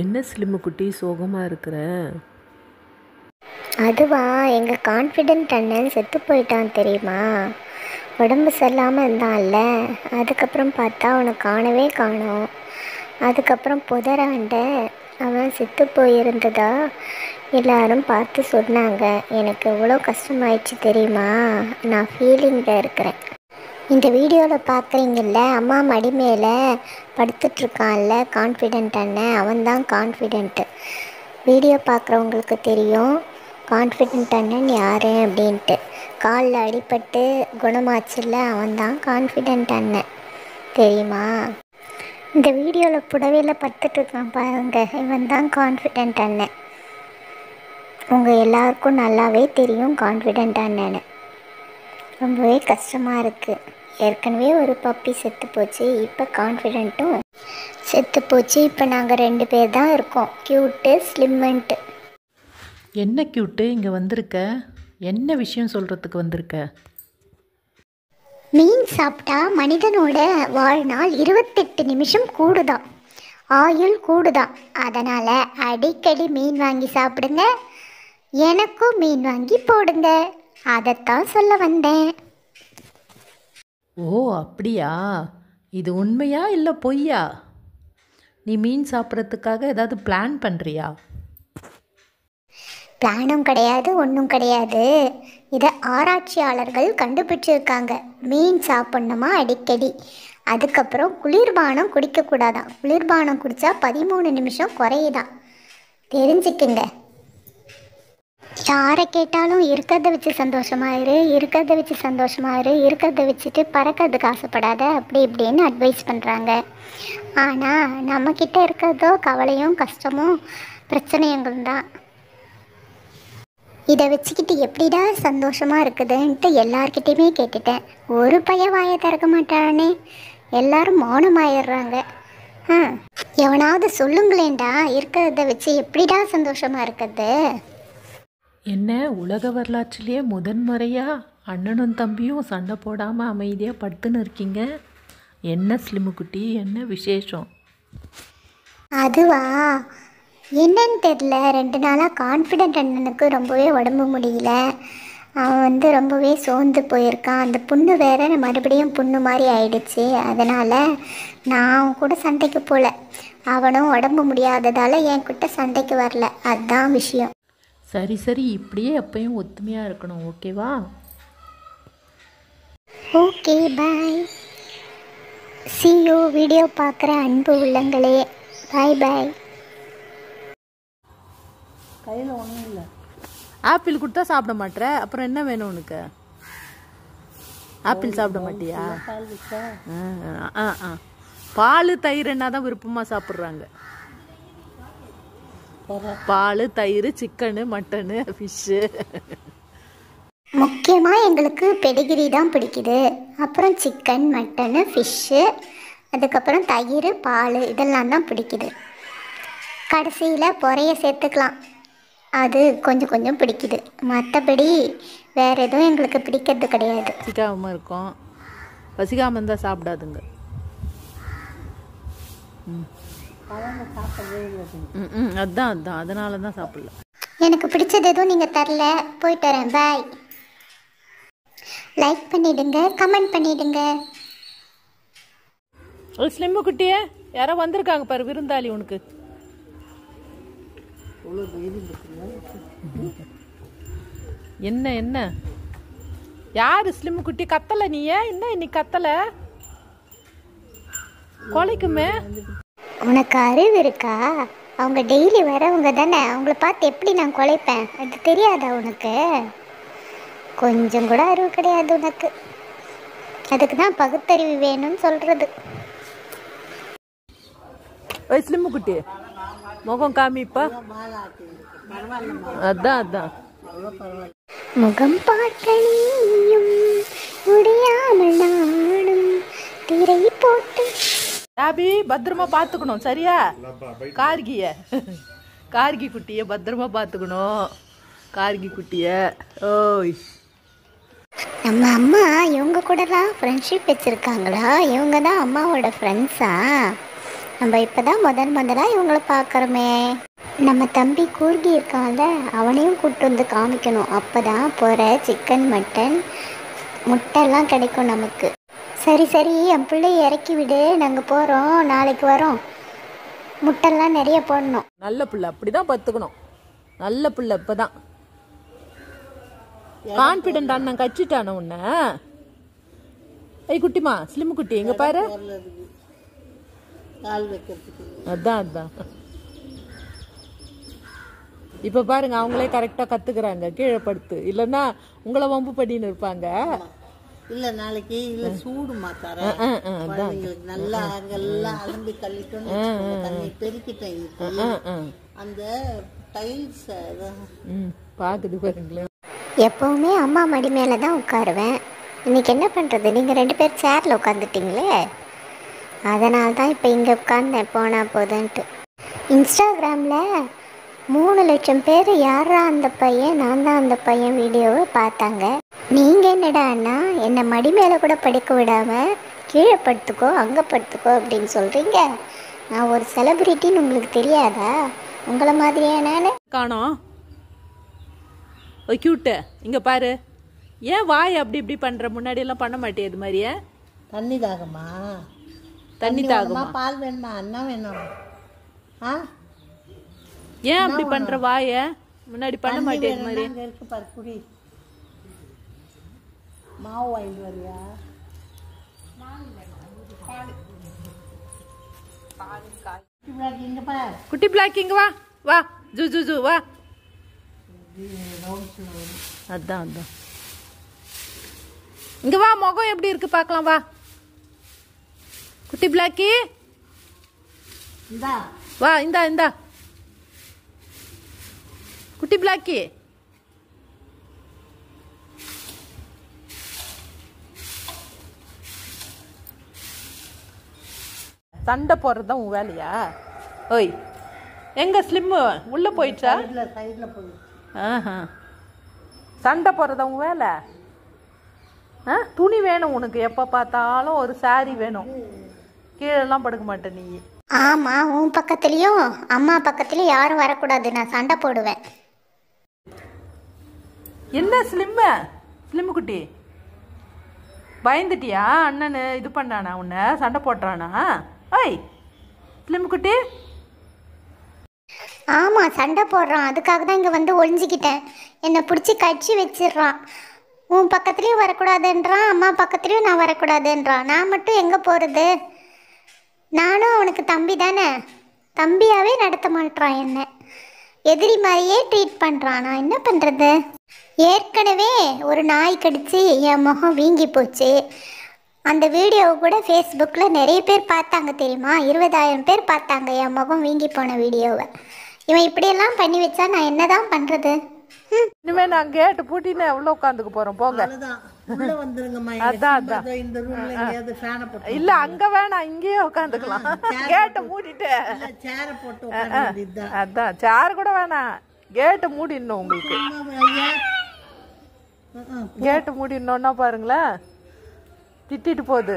என்ன ஸ்லிம்மு குட்டி சோகமாக இருக்கிற? அதுவா, எங்கள் கான்ஃபிடென்ட் அண்ணன் செத்து போயிட்டான் தெரியுமா? உடம்பு சரியில்லாமல் இருந்தான்ல, அதுக்கப்புறம் பார்த்தா அவனை காணவே காணோம். அதுக்கப்புறம் புதராண்ட அவன் செத்து போயிருந்ததா எல்லாரும் பார்த்து சொன்னாங்க. எனக்கு எவ்வளோ கஷ்டமாயிடுச்சு தெரியுமா? நான் ஃபீலிங்கில் இருக்கிறேன். இந்த வீடியோவில் பார்க்குறீங்கல்ல, அம்மா மடி மேலே படுத்துட்ருக்கான்ல கான்ஃபிடென்ட் அண்ணன், அவன்தான் கான்ஃபிடென்ட்டு. வீடியோ பார்க்குறவங்களுக்கு தெரியும் கான்ஃபிடென்ட் அண்ணன் யார் அப்படின்ட்டு. காலில் அடிபட்டு குணமாச்சுல்ல, அவன்தான் கான்ஃபிடென்ட் அண்ணன், தெரியுமா? இந்த வீடியோவில் புடவையில் படுத்துட்ருக்கான் பாருங்க, இவன் தான் கான்ஃபிடென்ட் அண்ணன். உங்கள் எல்லாருக்கும் நல்லாவே தெரியும் கான்ஃபிடென்ட் அண்ணன். ரொம்பவே கஷ்டமாக இருக்குது. ஏற்கனவே ஒரு பப்பி செத்து போச்சு, இப்போ கான்ஃபிடென்ட்டும் செத்து போச்சு. இப்போ நாங்கள் 2 பேர் தான் இருக்கோம், க்யூட்டு ஸ்லிம்மெண்ட்டு. என்ன க்யூட்டு இங்கே வந்திருக்க? என்ன விஷயம் சொல்கிறதுக்கு வந்திருக்க? மீன் சாப்பிட்டா மனிதனோட வாழ்நாள் 28 நிமிஷம் கூடுதான், ஆயுள் கூடுதான். அதனால் அடிக்கடி மீன் வாங்கி சாப்பிடுங்க, எனக்கும் மீன் வாங்கி போடுங்க, அதைத்தான் சொல்ல வந்தேன். ஓ அப்படியா? இது உண்மையா இல்லை பொய்யா? நீ மீன் சாப்பிட்றதுக்காக ஏதாவது பிளான் பண்ணுறியா? பிளானும் கிடையாது, ஒன்றும் கிடையாது. இதை ஆராய்ச்சியாளர்கள் கண்டுபிடிச்சிருக்காங்க. மீன் சாப்பிட்ணுமா அடிக்கடி, அதுக்கப்புறம் குளிர்பானம் குடிக்கக்கூடாதான். குளிர்பானம் குடித்தா 13 நிமிஷம் குறையுதான், தெரிஞ்சுக்குங்க. யாரை கேட்டாலும் இருக்கிறத வச்சு சந்தோஷமாயிரு, இருக்கிறத வச்சு சந்தோஷமாயிரு, இருக்கிறத வச்சுட்டு பறக்கிறதுக்கு ஆசைப்படாத, அப்படி இப்படின்னு அட்வைஸ் பண்ணுறாங்க. ஆனால் நம்மக்கிட்ட இருக்கிறதோ கவலையும் கஷ்டமும் பிரச்சனைகளும் தான். இதை வச்சுக்கிட்டு எப்படிடா சந்தோஷமாக இருக்குதுன்ட்டு எல்லார்கிட்டையுமே கேட்டுட்டேன். ஒரு பையன் வாயை திறக்க மாட்டானே, எல்லாரும் மௌனமாயிடுறாங்க. எவனாவது சொல்லுங்களேன்டா, இருக்கிறத வச்சு எப்படிடா சந்தோஷமாக இருக்குது? என்ன உலக வரலாற்றிலேயே முதன்முறையாக அண்ணனும் தம்பியும் சண்டை போடாமல் அமைதியாக படுத்துன்னு இருக்கீங்க? என்ன ஸ்லிம்மு குட்டி, என்ன விசேஷம்? அதுவா, என்னன்னு தெரில, 2 நாளாக கான்ஃபிடென்ட் அண்ணனுக்கு ரொம்பவே உடம்பு முடியல. அவன் ரொம்பவே சோர்ந்து போயிருக்கான். அந்த புண்ணு வேற மறுபடியும் புண்ணு மாதிரி ஆயிடுச்சு. அதனால் நான் அவன் கூட சண்டைக்கு போகல. அவனும் உடம்பு முடியாததால் என் கிட்ட சண்டைக்கு வரல, அதுதான் விஷயம். சரி சரி, இப்படியே எப்பயும் ஒத்துமையாக இருக்கணும், ஓகேவா? Okay, bye. see you. Video பார்க்குற அன்பு உள்ளங்களே, பாய் பாய். கையில் ஒன்றும் இல்லை. ஆப்பிள் கொடுத்தா சாப்பிட மாட்டேற, அப்புறம் என்ன வேணும் உனக்கு? ஆப்பிள் சாப்பிட மாட்டியா? பால் தயிர் என்ன தான் விருப்பமாக சாப்பிட்றாங்க. பால் தயிர், சிக்கனு, மட்டனு, ஃபிஷ்ஷு. முக்கியமாக எங்களுக்கு பெடிகிரி தான் பிடிக்குது. அப்புறம் சிக்கன், மட்டனு, ஃபிஷ்ஷு, அதுக்கப்புறம் தயிர், பால், இதெல்லாம் தான் பிடிக்குது. கடைசியில் பொறைய சேர்த்துக்கலாம், அது கொஞ்சம் கொஞ்சம் பிடிக்குது. மற்றபடி வேறு எதுவும் எங்களுக்கு பிடிக்கிறது கிடையாது. பசிக்காமல் இருக்கும், பசிக்காமல் இருந்தால் சாப்பிடாதுங்க. அதான் அதான் அதனால தான் சாப்பிடல. எனக்கு பிடிச்சது எதுவும் நீங்கள் தரல, போயிட்டு வரேன், பாய். லைக் பண்ணிவிடுங்க, கமெண்ட் பண்ணிவிடுங்க. ஒரு ஸ்லிம்மு குட்டியே, யாரோ வந்திருக்காங்க பாரு, விருந்தாளி உனக்கு. என்ன என்ன யாரு ஸ்லிம்மு குட்டி? கத்தலை நீ? ஏன் என்ன இன்னைக்கு கத்தலை? கொலைக்குமே. உனக்கு அறிவு இருக்கா? அவங்க டெய்லி வரவங்க தானே, அவங்கள பார்த்து எப்படி நான் குலைப்பேன்? அது தெரியாதா உனக்கு? கொஞ்சம் கூட அறிவு கிடையாது உனக்கு. அதுக்கு தான் பகுத்தறிவு வேணும்னு சொல்கிறது. ஸ்லிம்மு குட்டி, முகம் காமிப்பா. அதான் அதான் முகம் பார்க்கணியும் முடியாமல் நானும் திரை போட்டு. ராபி, பத்திரமா பார்த்துக்கணும் சரியா? கார்கி குட்டிய பத்திரமா பார்த்துக்கணும். கார்கி குட்டிய. ஓய், நம்ம அம்மா இவங்க கூடலாம் ஃப்ரெண்ட்ஷிப் வச்சுருக்காங்களா? இவங்க தான் அம்மாவோட ஃப்ரெண்ட்ஸா? நம்ம இப்போ தான் முதலாக இவங்கள பார்க்குறோமே. நம்ம தம்பி கூர்கி இருக்கான்ல, அவனையும் கூப்பிட்டு வந்து காமிக்கணும். அப்போ தான் போகிற சிக்கன் மட்டன் முட்டைலாம் கிடைக்கும் நமக்கு. சரி சரி, என் பிள்ளைய இறக்கி விடு, நாங்கள் போகிறோம், நாளைக்கு வரோம். முட்டைலாம் நிறைய போடணும். நல்ல பிள்ளை அப்படிதான் பத்துக்கணும். நல்ல பிள்ளை இப்பதான் கான்பிடென்ட் அண்ணன் கச்சிட்டான உன்ன. ஐய் குட்டிமா, ஸ்லிம் குட்டி இங்க பாரு. அதான் அதான் இப்ப பாருங்க, அவங்களே கரெக்டா கத்துக்கிறாங்க. கீழே படுத்து, இல்லன்னா உங்களை வம்பு பண்ணின்னு இருப்பாங்க. இல்ல நாளைக்கு இல்ல சூடு மாத்தார நல்லா அங்கெல்லாம் அலம்பி தள்ளிட்டோம், தண்ணி பெருக்கிட்டேன். அந்த டைல்ஸ் பாக்குது பாருங்களேன். எப்பவுமே அம்மா மடி மேலே தான் உட்காருவேன். இன்னைக்கு என்ன பண்ணுறது, நீங்கள் 2 பேர் சேரில் உட்காந்துட்டிங்களே, அதனால தான் இப்போ இங்கே உட்காந்தேன் போனால் போதுன்ட்டு. இன்ஸ்டாகிராமில் 3 லட்சம் பேர் யாரா அந்த பையன், நான் தான் அந்த பையன் வீடியோவை பார்த்தாங்க. நீங்கள் என்னடான்னா என்னை மடி மேலே கூட படுக்க விடாமல் கீழே படுத்துக்கோ, அங்கே படுத்துக்கோ அப்படின்னு சொல்கிறீங்க. நான் ஒரு செலிபிரிட்டின்னு உங்களுக்கு தெரியாதா? உங்களை மாதிரியே நான் காணோம். ஓ கியூட்டு, இங்க பாரு. ஏன் வாய் அப்படி இப்படி பண்ற? முன்னாடி எல்லாம் பண்ண மாட்டே இது மாதிரியே. தண்ணி தாகமா? தண்ணி தாகமா? பால் வேணுமா? அண்ணா வேணும்? ஏன் அப்படி பண்ற? வாய முன்னாடி பண்ண மாட்டே இது மாதிரி. இருக்கு பாரு, குடி. மாவு வாங்கிட்டு வரியா? குட்டி பிளாக் இங்க வா வா, ஜூ ஜூ ஜூ வா. அதான் அதான் இங்க வா, முகம் எப்படி இருக்கு பார்க்கலாம் வா. குட்டி பிளாக்கி வா, இந்தா இந்தா குட்டி பிளாக்கி. சண்டை போடுறதுதான் உன் வேலையா? ஓய், எங்க ஸ்லிம்மு உள்ள போயிடுச்சா? சைடுல போய் சண்டை போடுறதா உன் வேலை? துணி வேணும் உனக்கு, எப்ப பார்த்தாலும் ஒரு சாரி வேணும். கீழெல்லாம் படுக்க மாட்டேன் நீ. ஆமாம், உன் பக்கத்துலேயும் அம்மா பக்கத்துலேயும் யாரும் வரக்கூடாது, நான் சண்டை போடுவேன். என்ன ஸ்லிம்மு, ஸ்லிம்மு குட்டி பயந்துட்டியா? அண்ணனு இது பண்ணானா, உன்னை சண்டை போட்டுறானா? ஐய் ஸ்லிம்மு குட்டி. ஆமாம், சண்டை போடுறான். அதுக்காக தான் இங்கே வந்து ஒளிஞ்சிக்கிட்டேன். என்னை பிடிச்சி கட்சி வச்சிடுறான். உன் பக்கத்துலேயும் வரக்கூடாதுன்றான், அம்மா பக்கத்துலேயும் நான் வரக்கூடாதுன்றான். நான் மட்டும் எங்கே போகிறது? நானும் அவனுக்கு தம்பி தானே, தம்பியாகவே நடத்த மாட்டான். என்ன எதிரி மாதிரியே ட்ரீட் பண்ணுறான். நான் என்ன பண்ணுறது? ஏற்கனவே ஒரு நாய் கடிச்சு என் முகம் வீங்கி போச்சு. அந்த வீடியோவை கூட ஃபேஸ்புக்கில் நிறைய பேர் பார்த்தாங்க தெரியுமா? 20,000 பேர் பார்த்தாங்க என் முகம் வீங்கி போன வீடியோவை. இவன் இப்படியெல்லாம் பண்ணி வச்சா நான் என்ன தான் பண்ணுறது? இனிமே நான் கேட்டு பூட்டின்னு உள்ள உட்காந்துக்க போறோம். போங்க. அதான் அதான் இல்ல, அங்க வேணாம், இங்கேயே உட்காந்துக்கலாம். கேட்ட மூடிட்டு. அதான் சேர் கூட வேணாம், கேட்டு மூடிடணும். உங்களுக்கு கேட்டு மூடிடணும்னா பாருங்களேன், திட்டிட்டு போகுது.